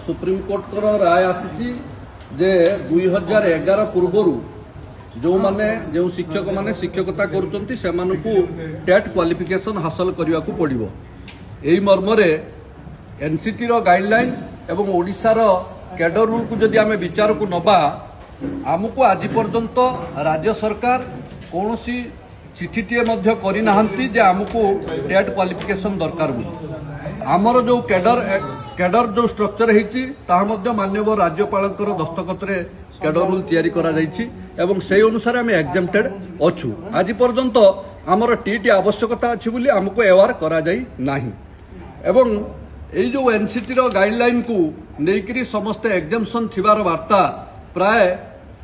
Supreme court राय आसी जे 2011 पूर्व जो माने जो शिक्षक माने शिक्षकता करुचंती सेमानकु टेट क्वालिफिकेशन हासिल करने को पड़िबो। एही मर्मरे एनसीटी रो गाइडलाइन एवं ओडिशा रो कैडर रूल को जदि आमे विचार को नबा आमको आज पर्यंत राज्य सरकार कौन सी चिठीटे मध्य करि नाहंती जे आमको टेट क्वालिफिकेशन दरकार बोली। आमर जो कैडर जो स्ट्रक्चर होती माननीय राज्यपाल दस्तखत कैडर रूल तैयारी करा जायछि एवं से अनुसार आम एग्जामटेड अच्छु। आज पर्यंत आमर टीटी आवश्यकता अच्छी बोली आमको एवार करा जाई नाही एवं ये जो एनसीटी रो गाइडलाइन को लेकर समस्त एग्जामशन थिबार वार्ता प्राय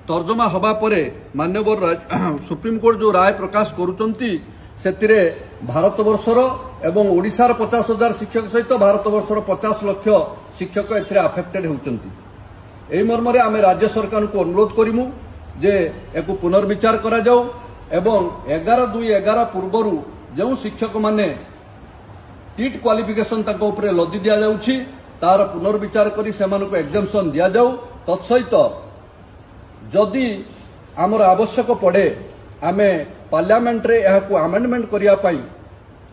तर्जमा हवा परे माननीय सुप्रीमकोर्ट जो राय प्रकाश करुचंती सेतिरे भारतवर्षर एवं ओडिशार 50,000 शिक्षक सहित भारतवर्षर 50 लाख शिक्षक एथिरे अफेक्टेड होउचंती। एही मर्मरे आमे राज्य सरकार को अनुरोध करिमु जे एको पुनर्विचार करा जाऊ एवं 11/2/11 पूर्वरु जो शिक्षक माने टीट क्वालिफिकेशन तक उपरे लदी दिया जाउछि तार पुनर्विचार करी सेमानको एग्जाम्पशन दिया जाऊ। तत्सहित जदि आमर आवश्यक पड़े आमे पार्लियामेंट रे एहाकु अमेंडमेंट करिया पाई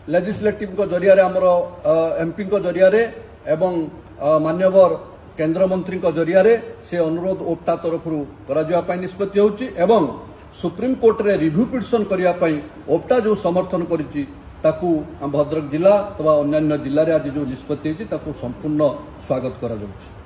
लेजिस्लेटिव को जरिया रे आमर एमपी को जरिया रे एवं मान्यवर केंद्र मंत्री को जरिया रे से अनुरोध ओप्टा तरफ करा जिया पाई निष्पत्ति होउछि एवं सुप्रीम कोर्ट रे रिव्यू पिटिशन करिया पाई ओप्टा जो समर्थन करिछि ताकू भद्रक जिला अथवा अन्य जिले में आज जो निष्पत्ति होइछि ताकू संपूर्ण स्वागत करा जाउछि।